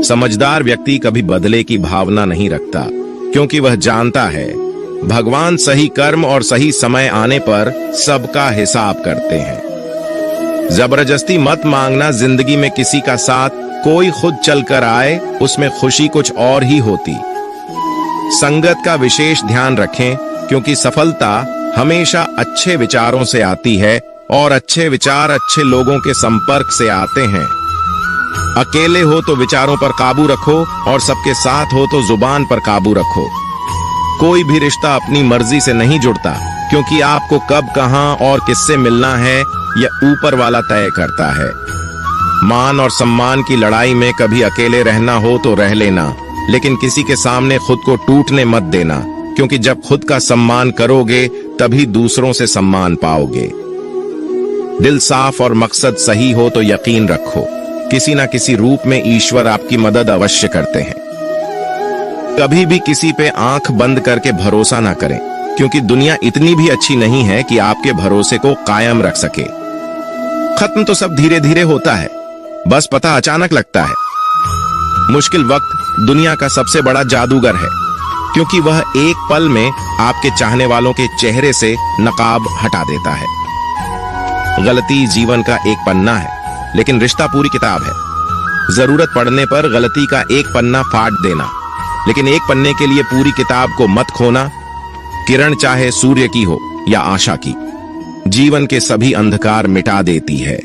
समझदार व्यक्ति कभी बदले की भावना नहीं रखता, क्योंकि वह जानता है भगवान सही कर्म और सही समय आने पर सबका हिसाब करते हैं। जबरदस्ती मत मांगना जिंदगी में किसी का साथ, कोई खुद चलकर आए उसमें खुशी कुछ और ही होती। संगत का विशेष ध्यान रखें, क्योंकि सफलता हमेशा अच्छे विचारों से आती है और अच्छे विचार अच्छे लोगों के संपर्क से आते हैं। अकेले हो तो विचारों पर काबू रखो और सबके साथ हो तो जुबान पर काबू रखो। कोई भी रिश्ता अपनी मर्जी से नहीं जुड़ता, क्योंकि आपको कब कहां और किससे मिलना है यह ऊपर वाला तय करता है। मान और सम्मान की लड़ाई में कभी अकेले रहना हो तो रह लेना, लेकिन किसी के सामने खुद को टूटने मत देना, क्योंकि जब खुद का सम्मान करोगे तभी दूसरों से सम्मान पाओगे। दिल साफ और मकसद सही हो तो यकीन रखो, किसी ना किसी रूप में ईश्वर आपकी मदद अवश्य करते हैं। कभी भी किसी पे आंख बंद करके भरोसा ना करें, क्योंकि दुनिया इतनी भी अच्छी नहीं है कि आपके भरोसे को कायम रख सके। खत्म तो सब धीरे धीरे होता है, बस पता अचानक लगता है। मुश्किल वक्त दुनिया का सबसे बड़ा जादूगर है, क्योंकि वह एक पल में आपके चाहने वालों के चेहरे से नकाब हटा देता है। गलती जीवन का एक पन्ना है, लेकिन रिश्ता पूरी किताब है। जरूरत पड़ने पर गलती का एक पन्ना फाड़ देना, लेकिन एक पन्ने के लिए पूरी किताब को मत खोना। किरण चाहे सूर्य की हो या आशा की, जीवन के सभी अंधकार मिटा देती है।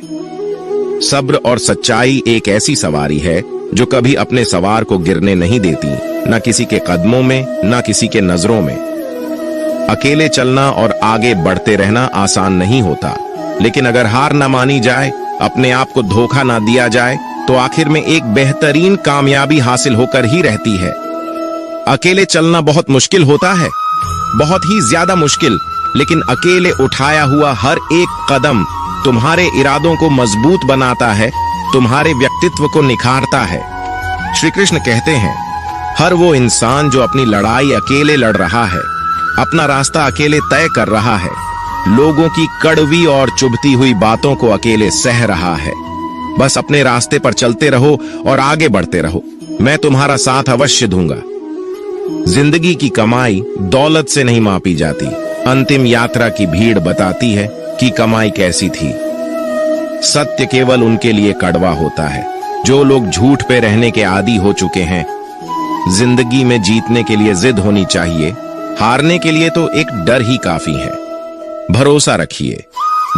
सब्र और सच्चाई एक ऐसी सवारी है जो कभी अपने सवार को गिरने नहीं देती, न किसी के कदमों में न किसी के नजरों में। अकेले चलना और आगे बढ़ते रहना आसान नहीं होता, लेकिन अगर हार न मानी जाए, अपने आप को धोखा ना दिया जाए, तो आखिर में एक बेहतरीन कामयाबी हासिल होकर ही रहती है। अकेले चलना बहुत मुश्किल होता है, बहुत ही ज्यादा मुश्किल, लेकिन अकेले उठाया हुआ हर एक कदम तुम्हारे इरादों को मजबूत बनाता है, तुम्हारे व्यक्तित्व को निखारता है। श्री कृष्ण कहते हैं, हर वो इंसान जो अपनी लड़ाई अकेले लड़ रहा है, अपना रास्ता अकेले तय कर रहा है, लोगों की कड़वी और चुभती हुई बातों को अकेले सह रहा है। बस अपने रास्ते पर चलते रहो और आगे बढ़ते रहो, मैं तुम्हारा साथ अवश्य दूंगा। जिंदगी की कमाई दौलत से नहीं मापी जाती, अंतिम यात्रा की भीड़ बताती है कि कमाई कैसी थी। सत्य केवल उनके लिए कड़वा होता है जो लोग झूठ पे रहने के आदी हो चुके हैं। जिंदगी में जीतने के लिए जिद होनी चाहिए, हारने के लिए तो एक डर ही काफी है। भरोसा रखिए,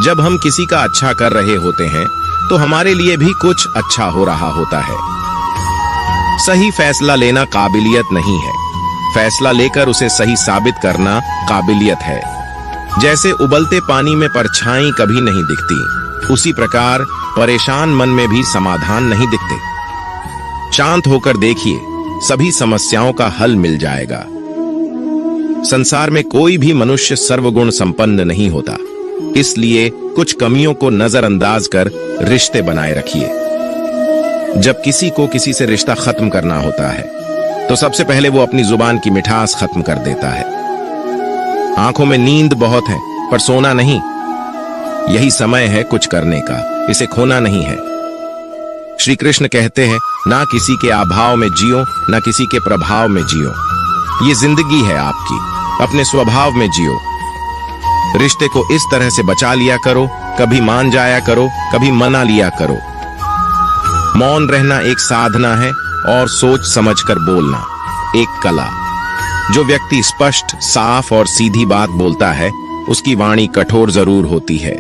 जब हम किसी का अच्छा कर रहे होते हैं तो हमारे लिए भी कुछ अच्छा हो रहा होता है। सही फैसला लेना काबिलियत नहीं है, फैसला लेकर उसे सही साबित करना काबिलियत है। जैसे उबलते पानी में परछाई कभी नहीं दिखती, उसी प्रकार परेशान मन में भी समाधान नहीं दिखते। शांत होकर देखिए, सभी समस्याओं का हल मिल जाएगा। संसार में कोई भी मनुष्य सर्वगुण संपन्न नहीं होता, इसलिए कुछ कमियों को नजरअंदाज कर रिश्ते बनाए रखिए। जब किसी को किसी से रिश्ता खत्म करना होता है तो सबसे पहले वो अपनी जुबान की मिठास खत्म कर देता है। आंखों में नींद बहुत है पर सोना नहीं। यही समय है कुछ करने का, इसे खोना नहीं है। श्री कृष्ण कहते हैं, ना किसी के अभाव में जियो, ना किसी के प्रभाव में जियो। ये जिंदगी है आपकी, अपने स्वभाव में जियो। रिश्ते को इस तरह से बचा लिया करो, कभी मान जाया करो, कभी मना लिया करो। मौन रहना एक साधना है और सोच समझकर बोलना एक कला। जो व्यक्ति स्पष्ट, साफ और सीधी बात बोलता है, उसकी वाणी कठोर जरूर होती है,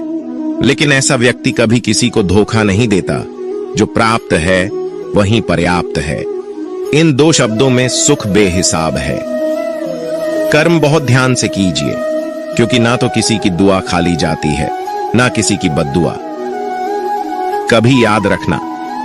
लेकिन ऐसा व्यक्ति कभी किसी को धोखा नहीं देता। जो प्राप्त है वही पर्याप्त है। इन दो शब्दों में सुख बेहिसाब है। कर्म बहुत ध्यान से कीजिए, क्योंकि ना तो किसी की दुआ खाली जाती है, ना किसी की बद्दुआ। कभी याद रखना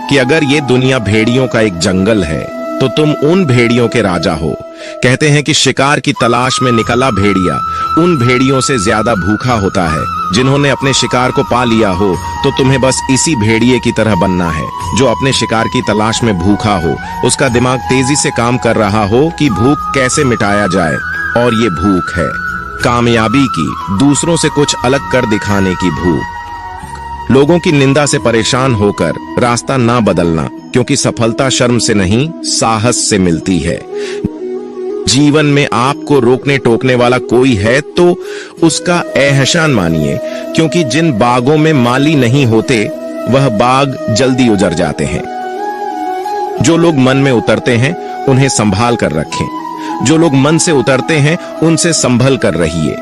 कि अगर ये दुनिया भेड़ियों का एक जंगल है तो तुम उन भेड़ियों के राजा हो। कहते हैं कि शिकार की तलाश में निकला भेड़िया उन भेड़ियों से ज्यादा भूखा होता है जिन्होंने अपने शिकार को पा लिया हो। तो तुम्हें बस इसी भेड़िए की तरह बनना है जो अपने शिकार की तलाश में भूखा हो, उसका दिमाग तेजी से काम कर रहा हो कि भूख कैसे मिटाया जाए। और ये भूख है कामयाबी की, दूसरों से कुछ अलग कर दिखाने की भूख। लोगों की निंदा से परेशान होकर रास्ता ना बदलना, क्योंकि सफलता शर्म से नहीं, साहस से मिलती है। जीवन में आपको रोकने टोकने वाला कोई है तो उसका एहसान मानिए, क्योंकि जिन बागों में माली नहीं होते वह बाग जल्दी उजड़ जाते हैं। जो लोग मन में उतरते हैं उन्हें संभाल कर रखें। जो लोग मन से उतरते हैं उनसे संभल कर रहिए।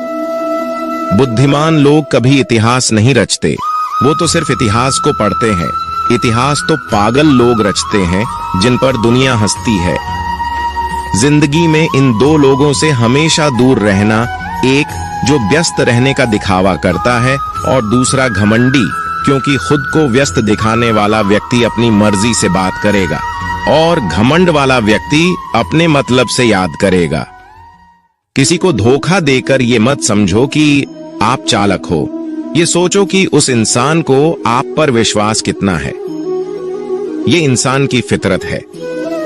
बुद्धिमान लोग कभी इतिहास नहीं रचते, वो तो सिर्फ इतिहास को पढ़ते हैं। इतिहास तो पागल लोग रचते हैं जिन पर दुनिया हंसती है। जिंदगी में इन दो लोगों से हमेशा दूर रहना, एक जो व्यस्त रहने का दिखावा करता है और दूसरा घमंडी, क्योंकि खुद को व्यस्त दिखाने वाला व्यक्ति अपनी मर्जी से बात करेगा और घमंड वाला व्यक्ति अपने मतलब से याद करेगा। किसी को धोखा देकर ये मत समझो कि आप चालाक हो, ये सोचो कि उस इंसान को आप पर विश्वास कितना है। ये इंसान की फितरत है।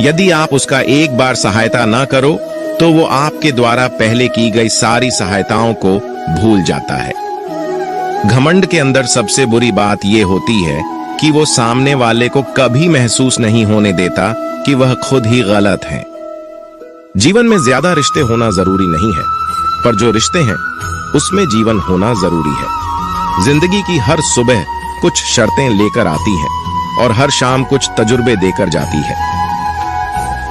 यदि आप उसका एक बार सहायता ना करो तो वो आपके द्वारा पहले की गई सारी सहायताओं को भूल जाता है। घमंड के अंदर सबसे बुरी बात ये होती है कि वो सामने वाले को कभी महसूस नहीं होने देता कि वह खुद ही गलत है। जीवन में ज्यादा रिश्ते होना जरूरी नहीं है, पर जो रिश्ते हैं उसमें जीवन होना जरूरी है। जिंदगी की हर सुबह कुछ शर्तें लेकर आती है और हर शाम कुछ तजुर्बे देकर जाती है।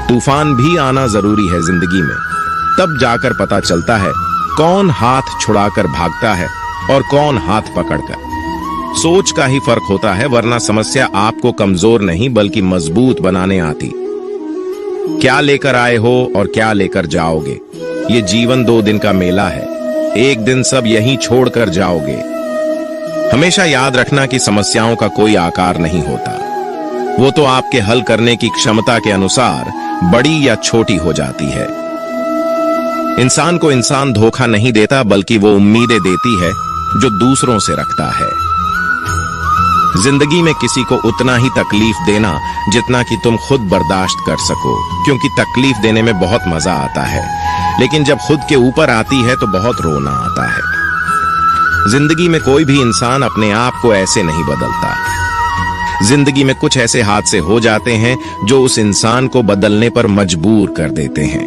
तूफान भी आना जरूरी है जिंदगी में, तब जाकर पता चलता है कौन हाथ छुड़ाकर भागता है और कौन हाथ पकड़कर। सोच का ही फर्क होता है, वरना समस्या आपको कमजोर नहीं बल्कि मजबूत बनाने आती। क्या लेकर आए हो और क्या लेकर जाओगे, ये जीवन 2 दिन का मेला है। एक दिन सब यहीं छोड़कर जाओगे। हमेशा याद रखना कि समस्याओं का कोई आकार नहीं होता, वो तो आपके हल करने की क्षमता के अनुसार बड़ी या छोटी हो जाती है। इंसान को इंसान धोखा नहीं देता, बल्कि वो उम्मीदें देती है जो दूसरों से रखता है। जिंदगी में किसी को उतना ही तकलीफ देना जितना कि तुम खुद बर्दाश्त कर सको, क्योंकि तकलीफ देने में बहुत मजा आता है, लेकिन जब खुद के ऊपर आती है तो बहुत रोना आता है। जिंदगी में कोई भी इंसान अपने आप को ऐसे नहीं बदलता। जिंदगी में कुछ ऐसे हादसे हो जाते हैं जो उस इंसान को बदलने पर मजबूर कर देते हैं।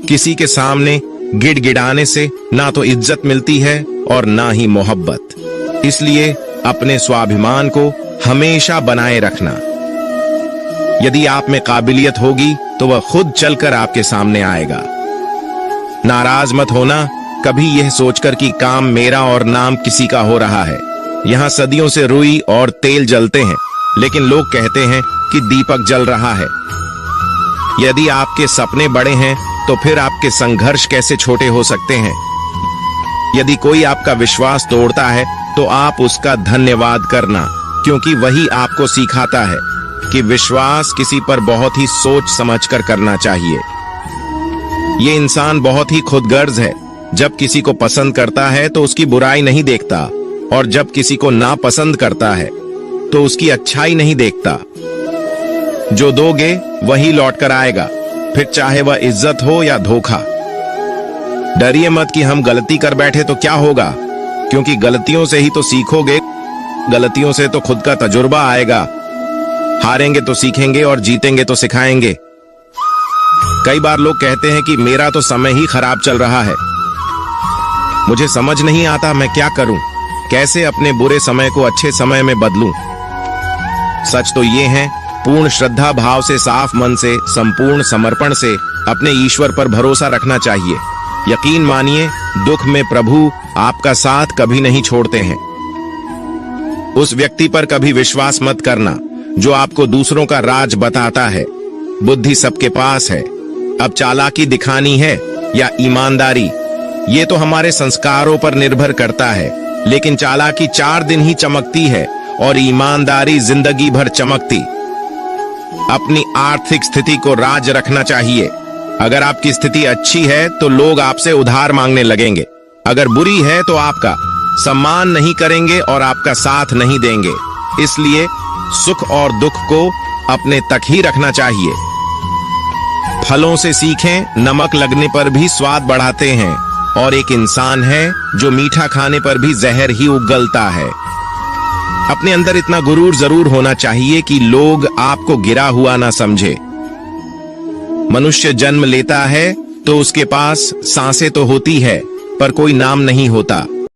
किसी के सामने गिड़गिड़ाने से ना तो इज्जत मिलती है और ना ही मोहब्बत। इसलिए अपने स्वाभिमान को हमेशा बनाए रखना। यदि आप में काबिलियत होगी तो वह खुद चलकर आपके सामने आएगा। नाराज मत होना कभी यह सोचकर कि काम मेरा और नाम किसी का हो रहा है। यहाँ सदियों से रुई और तेल जलते हैं, लेकिन लोग कहते हैं कि दीपक जल रहा है। यदि आपके सपने बड़े हैं तो फिर आपके संघर्ष कैसे छोटे हो सकते हैं। यदि कोई आपका विश्वास तोड़ता है तो आप उसका धन्यवाद करना, क्योंकि वही आपको सिखाता है कि विश्वास किसी पर बहुत ही सोच समझकर करना चाहिए। ये इंसान बहुत ही खुदगर्ज है। जब किसी को पसंद करता है तो उसकी बुराई नहीं देखता, और जब किसी को नापसंद करता है तो उसकी अच्छाई नहीं देखता। जो दोगे वही लौट कर आएगा, फिर चाहे वह इज्जत हो या धोखा। डरिए मत कि हम गलती कर बैठे तो क्या होगा, क्योंकि गलतियों से ही तो सीखोगे। गलतियों से तो खुद का तजुर्बा आएगा। हारेंगे तो सीखेंगे और जीतेंगे तो सिखाएंगे। कई बार लोग कहते हैं कि मेरा तो समय ही खराब चल रहा है। मुझे समझ नहीं आता मैं क्या करूं, कैसे अपने बुरे समय को अच्छे समय में बदलूं। सच तो ये है, पूर्ण श्रद्धा भाव से, साफ मन से, संपूर्ण समर्पण से अपने ईश्वर पर भरोसा रखना चाहिए। यकीन मानिए, दुख में प्रभु आपका साथ कभी नहीं छोड़ते हैं। उस व्यक्ति पर कभी विश्वास मत करना जो आपको दूसरों का राज बताता है। बुद्धि सबके पास है, अब चालाकी दिखानी है या ईमानदारी, ये तो हमारे संस्कारों पर निर्भर करता है। लेकिन चालाकी 4 दिन ही चमकती है और ईमानदारी जिंदगी भर चमकती। अपनी आर्थिक स्थिति को राज रखना चाहिए। अगर आपकी स्थिति अच्छी है तो लोग आपसे उधार मांगने लगेंगे, अगर बुरी है तो आपका सम्मान नहीं करेंगे और आपका साथ नहीं देंगे। इसलिए सुख और दुख को अपने तक ही रखना चाहिए। फलों से सीखें, नमक लगने पर भी स्वाद बढ़ाते हैं, और एक इंसान है जो मीठा खाने पर भी जहर ही उगलता है। अपने अंदर इतना गुरूर जरूर होना चाहिए कि लोग आपको गिरा हुआ ना समझे। मनुष्य जन्म लेता है तो उसके पास सांसें तो होती है, पर कोई नाम नहीं होता।